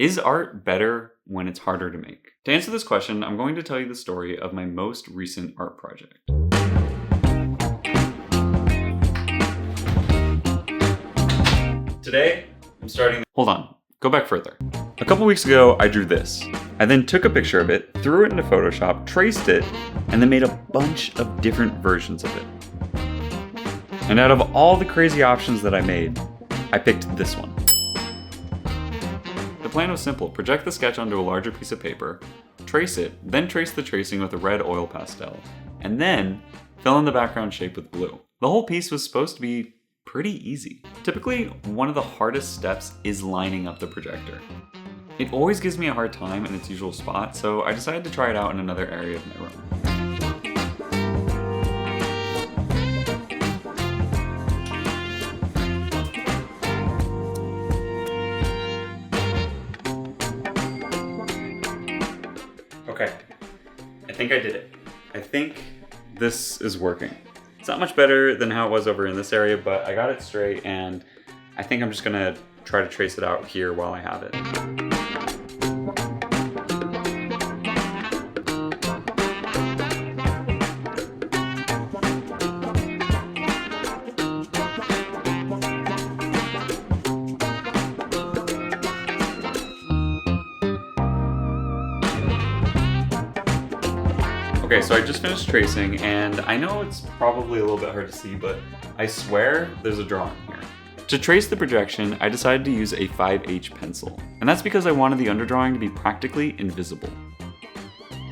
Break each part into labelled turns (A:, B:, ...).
A: Is art better when it's harder to make? To answer this question, I'm going to tell you the story of my most recent art project. Today, I'm starting... Hold on, go back further. A couple weeks ago, I drew this. I then took a picture of it, threw it into Photoshop, traced it, and then made a bunch of different versions of it. And out of all the crazy options that I made, I picked this one. The plan was simple: project the sketch onto a larger piece of paper, trace it, then trace the tracing with a red oil pastel, and then fill in the background shape with blue. The whole piece was supposed to be pretty easy. Typically, one of the hardest steps is lining up the projector. It always gives me a hard time in its usual spot, so I decided to try it out in another area of my room. Okay, I think I did it. I think this is working. It's not much better than how it was over in this area, but I got it straight, and I think I'm just gonna try to trace it out here while I have it. Okay, so I just finished tracing, and I know it's probably a little bit hard to see, but I swear there's a drawing here. To trace the projection, I decided to use a 5H pencil, and that's because I wanted the underdrawing to be practically invisible.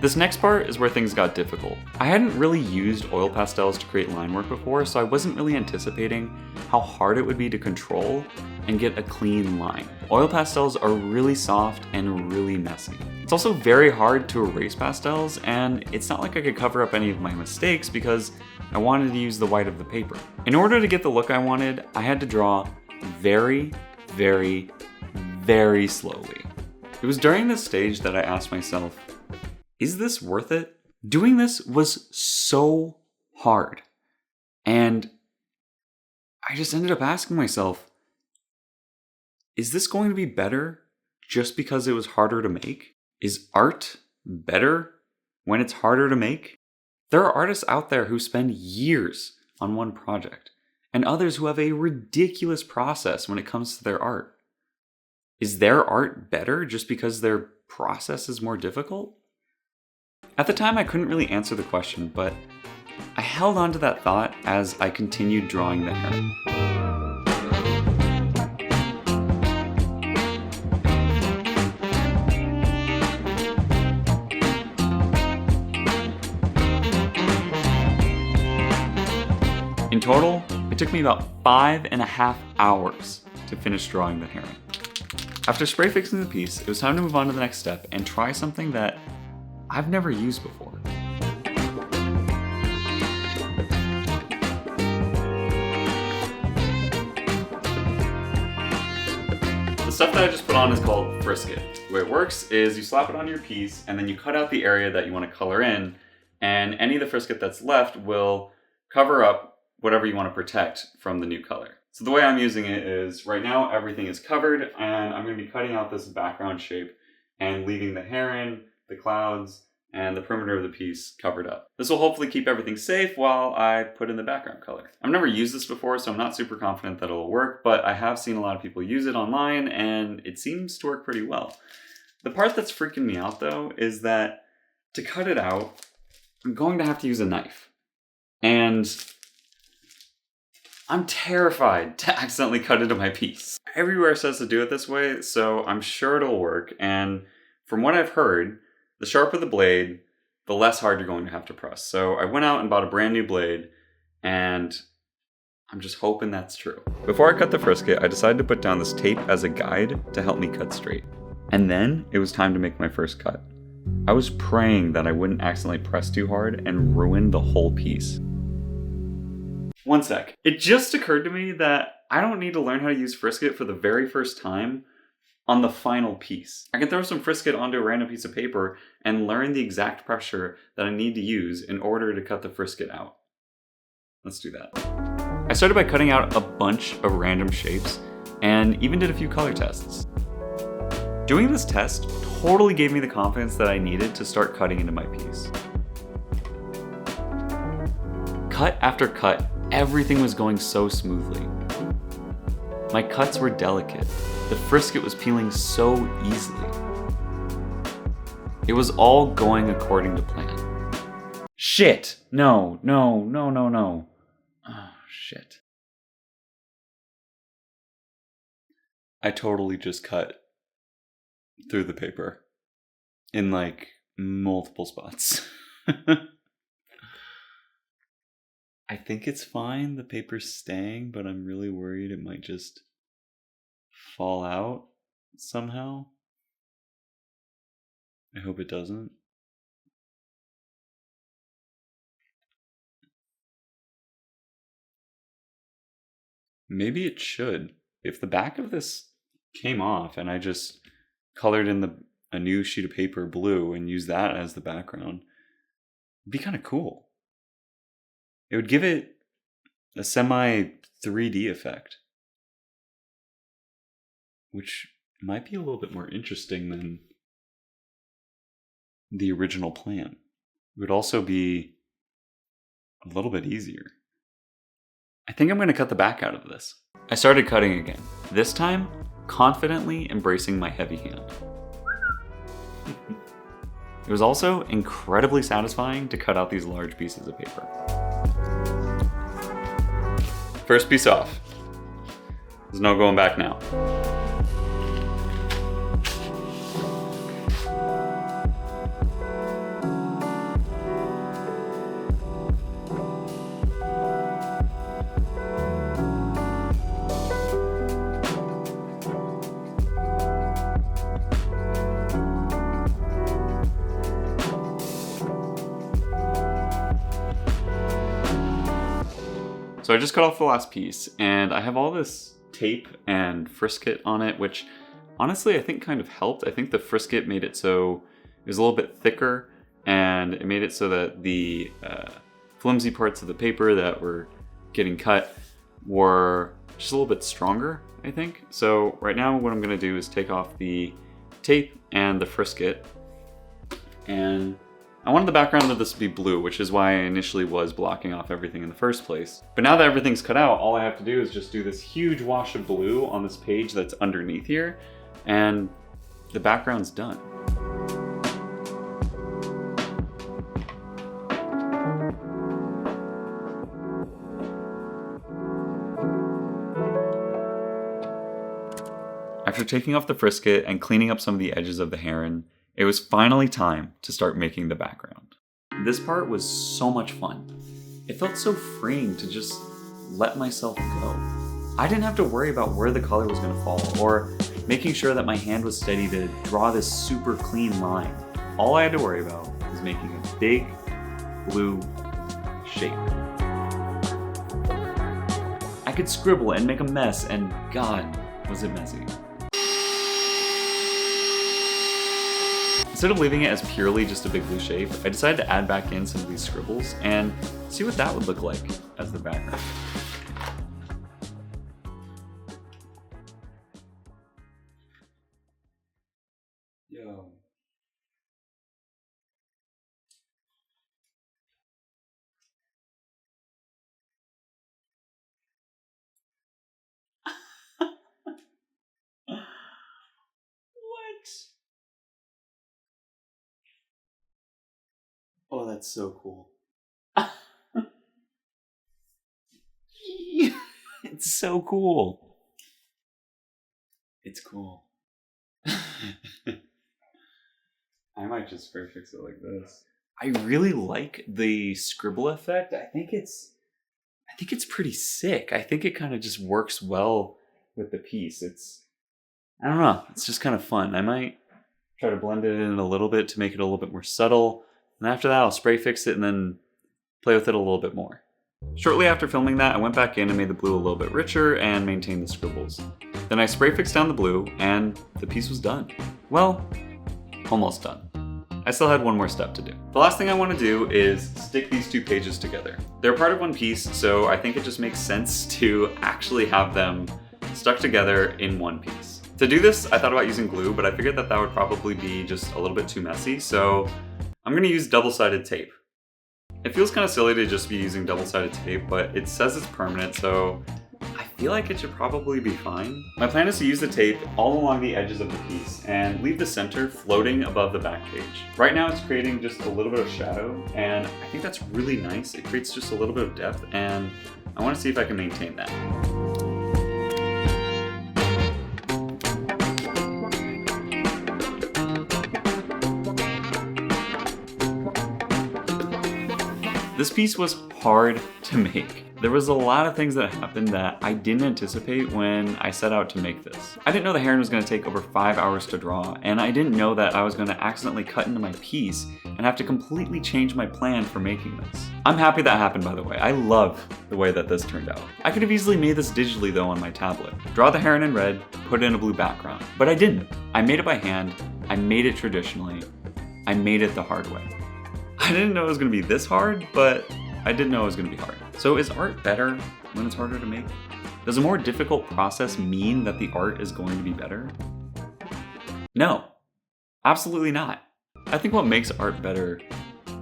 A: This next part is where things got difficult. I hadn't really used oil pastels to create line work before, so I wasn't really anticipating how hard it would be to control and get a clean line. Oil pastels are really soft and really messy. It's also very hard to erase pastels, and it's not like I could cover up any of my mistakes because I wanted to use the white of the paper. In order to get the look I wanted, I had to draw very, very, very slowly. It was during this stage that I asked myself, is this worth it? Doing this was so hard. And I just ended up asking myself, is this going to be better just because it was harder to make? Is art better when it's harder to make? There are artists out there who spend years on one project, and others who have a ridiculous process when it comes to their art. Is their art better just because their process is more difficult? At the time, I couldn't really answer the question, but I held on to that thought as I continued drawing the heron. In total, it took me about 5.5 hours to finish drawing the heron. After spray fixing the piece, it was time to move on to the next step and try something that I've never used before. The stuff that I just put on is called Frisket. The way it works is you slap it on your piece and then you cut out the area that you want to color in, and any of the Frisket that's left will cover up whatever you want to protect from the new color. So the way I'm using it is, right now everything is covered, and I'm going to be cutting out this background shape and leaving the heron, the clouds, and the perimeter of the piece covered up. This will hopefully keep everything safe while I put in the background color. I've never used this before, so I'm not super confident that it'll work, but I have seen a lot of people use it online, and it seems to work pretty well. The part that's freaking me out, though, is that to cut it out, I'm going to have to use a knife. And I'm terrified to accidentally cut into my piece. Everywhere says to do it this way, so I'm sure it'll work, and from what I've heard, the sharper the blade, the less hard you're going to have to press. So I went out and bought a brand new blade, and I'm just hoping that's true. Before I cut the Frisket, I decided to put down this tape as a guide to help me cut straight. And then it was time to make my first cut. I was praying that I wouldn't accidentally press too hard and ruin the whole piece. One sec. It just occurred to me that I don't need to learn how to use Frisket for the very first time on the final piece. I can throw some Frisket onto a random piece of paper and learn the exact pressure that I need to use in order to cut the Frisket out. Let's do that. I started by cutting out a bunch of random shapes and even did a few color tests. Doing this test totally gave me the confidence that I needed to start cutting into my piece. Cut after cut, everything was going so smoothly. My cuts were delicate. The Frisket was peeling so easily. It was all going according to plan. Shit! No. Oh, shit. I totally just cut through the paper in like multiple spots. I think it's fine, the paper's staying, but I'm really worried it might just fall out somehow. I hope it doesn't. Maybe it should. If the back of this came off and I just colored in a new sheet of paper blue and used that as the background, it'd be kind of cool. It would give it a semi 3D effect, which might be a little bit more interesting than the original plan. It would also be a little bit easier. I think I'm going to cut the back out of this. I started cutting again, this time confidently embracing my heavy hand. It was also incredibly satisfying to cut out these large pieces of paper. First piece off. There's no going back now. So I just cut off the last piece, and I have all this tape and Frisket on it, which honestly I think kind of helped. I think the Frisket made it so it was a little bit thicker, and it made it so that the flimsy parts of the paper that were getting cut were just a little bit stronger, I think. So right now what I'm going to do is take off the tape and the Frisket, and I wanted the background of this to be blue, which is why I initially was blocking off everything in the first place. But now that everything's cut out, all I have to do is just do this huge wash of blue on this page that's underneath here, and the background's done. After taking off the Frisket and cleaning up some of the edges of the Heron, it was finally time to start making the background. This part was so much fun. It felt so freeing to just let myself go. I didn't have to worry about where the color was going to fall or making sure that my hand was steady to draw this super clean line. All I had to worry about was making a big blue shape. I could scribble and make a mess, and God, was it messy. Instead of leaving it as purely just a big blue shape, I decided to add back in some of these scribbles and see what that would look like as the background. Yo. What? Oh, that's so cool. It's so cool. It's cool. I might just spray fix it like this. I really like the scribble effect. I think it's pretty sick. I think it kind of just works well with the piece. I don't know, it's just kind of fun. I might try to blend it in a little bit to make it a little bit more subtle. And after that, I'll spray fix it and then play with it a little bit more. Shortly after filming that, I went back in and made the blue a little bit richer and maintained the scribbles. Then I spray fixed down the blue and the piece was done. Well, almost done. I still had one more step to do. The last thing I want to do is stick these two pages together. They're part of one piece, so I think it just makes sense to actually have them stuck together in one piece. To do this, I thought about using glue, but I figured that would probably be just a little bit too messy, so I'm gonna use double-sided tape. It feels kind of silly to just be using double-sided tape, but it says it's permanent, so I feel like it should probably be fine. My plan is to use the tape all along the edges of the piece and leave the center floating above the back page. Right now it's creating just a little bit of shadow, and I think that's really nice. It creates just a little bit of depth, and I want to see if I can maintain that. This piece was hard to make. There was a lot of things that happened that I didn't anticipate when I set out to make this. I didn't know the heron was going to take over 5 hours to draw, and I didn't know that I was going to accidentally cut into my piece and have to completely change my plan for making this. I'm happy that happened, by the way. I love the way that this turned out. I could have easily made this digitally though on my tablet. Draw the heron in red, put it in a blue background. But I didn't. I made it by hand, I made it traditionally, I made it the hard way. I didn't know it was going to be this hard, but I did know it was going to be hard. So is art better when it's harder to make? Does a more difficult process mean that the art is going to be better? No, absolutely not. I think what makes art better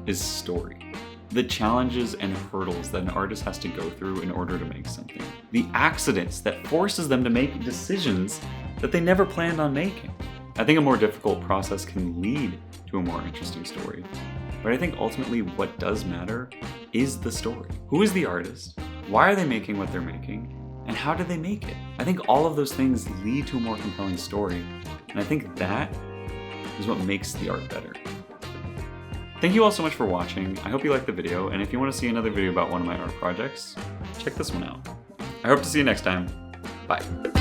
A: is story. The challenges and hurdles that an artist has to go through in order to make something. The accidents that forces them to make decisions that they never planned on making. I think a more difficult process can lead to a more interesting story. But I think ultimately what does matter is the story. Who is the artist? Why are they making what they're making? And how did they make it? I think all of those things lead to a more compelling story. And I think that is what makes the art better. Thank you all so much for watching. I hope you liked the video. And if you want to see another video about one of my art projects, check this one out. I hope to see you next time. Bye.